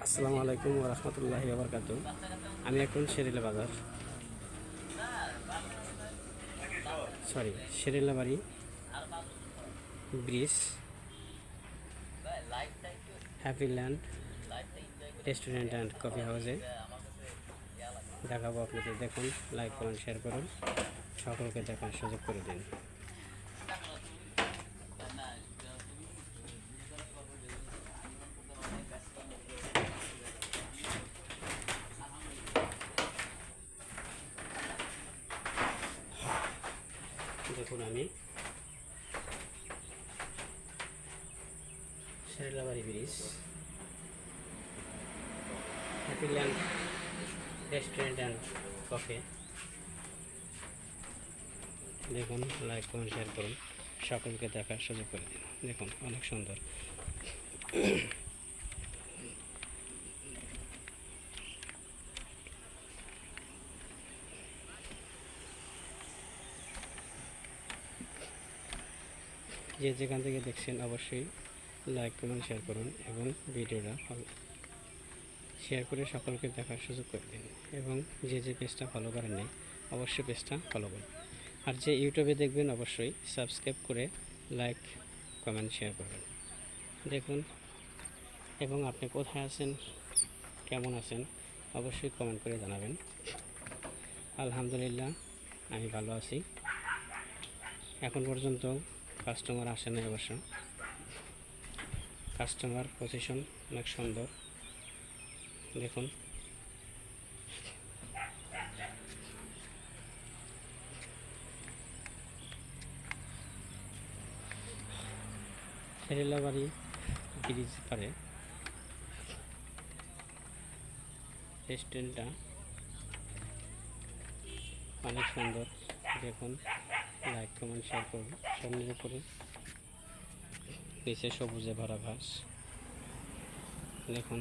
আসসালামু আলাইকুম ওয়া রাহমাতুল্লাহি ওয়া বারাকাতুহু। আমি এখন শেরেলাবাড়ি ব্রিজ হ্যাপিল্যান্ড রেস্টুরেন্ট অ্যান্ড কফি হাউসে দেখাবো আপনাদের। দেখুন, লাইক করুন, শেয়ার করুন, সকলকে দেখার সুযোগ করে দিন। দেখুন, আমি শেরেলাবাড়ি ব্রিজ হ্যাপিল্যান্ড রেস্টুরেন্ট অ্যান্ড কফি। দেখুন, লাইক করুন, শেয়ার করুন, সকলকে দেখার সুযোগ করে দিন। দেখুন, অনেক সুন্দর। যে যেখান থেকে দেখছেন অবশ্যই লাইক করুন, শেয়ার করুন এবং ভিডিওটা শেয়ার করে সকলকে দেখার সুযোগ করে দিন। এবং যে পেজটা ফলো করেননি অবশ্যই পেজটা ফলো করুন। আর যে ইউটিউবে দেখবেন অবশ্যই সাবস্ক্রাইব করে লাইক কমেন্ট শেয়ার করবেন। দেখুন, এবং আপনি কোথায় আছেন, কেমন আছেন অবশ্যই কমেন্ট করে জানাবেন। আলহামদুলিল্লাহ, আমি ভালো আছি। এখন পর্যন্ত কাস্টমার আসে না, অবশ্য কাস্টমার পজিশন অনেক সুন্দর। দেখুন, শেরেলাবাড়ি ব্রিজ পারে রেস্টুরেন্টটা অনেক সুন্দর। দেখুন, লাইক কমেন্ট শেয়ার করুন। সামনের উপরে নিচে সবুজে ভরা ঘাস। দেখুন,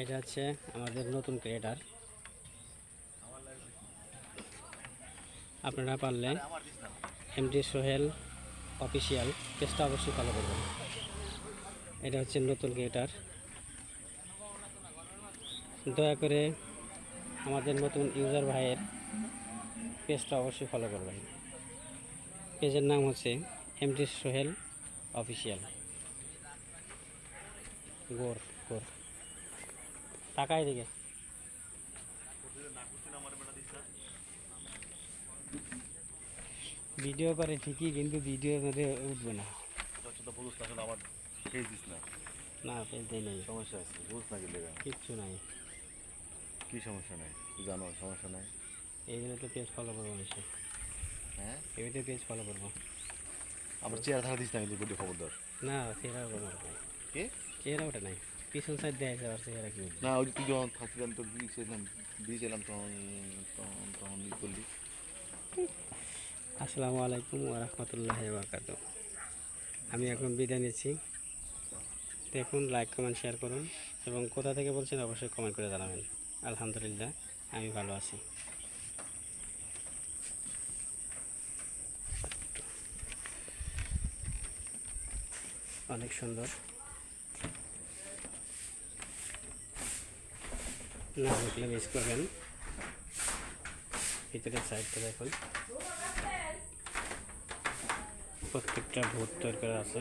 এটা হচ্ছে আমাদের নতুন ক্রিয়েটার। আপনারা পারলে এমডি সোহেল অফিসিয়াল পেজটা অবশ্যই ফলো করবেন। এটা হচ্ছে নতুন ক্রিয়েটার। দয়া করে আমাদের নতুন ইউজার ভাইয়ের পেজটা অবশ্যই ফলো করবেন। পেজের নাম হচ্ছে এমডি সোহেল অফিসিয়াল। গোর গোর টাকাই দিকে ভিডিও করে ঠিকই, কিন্তু ভিডিওর মধ্যে উঠবে না। আমার পেজ দিস না। না, পেজ দেয় নেই, সমস্যা আছে, বুঝ না গেলে কিচ্ছু নাই। কি সমস্যা নাই? তুই জানো সমস্যা নাই। এই জন্য তো পেজ ফলো করবো বেশি। হ্যাঁ, এমনিতে পেজ ফলো করবো। আবার চেয়ার থাকা দিস না কিন্তু ভিডিও খবরদার। না, চেহারা ওটা নাই, কে চেহারা ওটা নাই, পিছন সাইড দেয় আর চেহারা কি উঠবে? না, ওই তুই যখন থাকছিলাম তোর ব্রিজ এলাম তখন তখন তখন ই করলি। আসসালামু আলাইকুম ওয়া রাহমাতুল্লাহি ওয়া বারাকাতুহু। আমি এখন বিদায় নিচ্ছি। দেখুন, লাইক কমেন্ট শেয়ার করুন এবং কোথা থেকে বলছেন অবশ্যই কমেন্ট করে জানাবেন। আলহামদুলিল্লাহ, আমি ভালো আছি। অনেক সুন্দর। না দেখলে মিস করবেন। ভিতরের সাইডটা দেখুন, প্রত্যেকটা ভূত তৈরি করা আছে।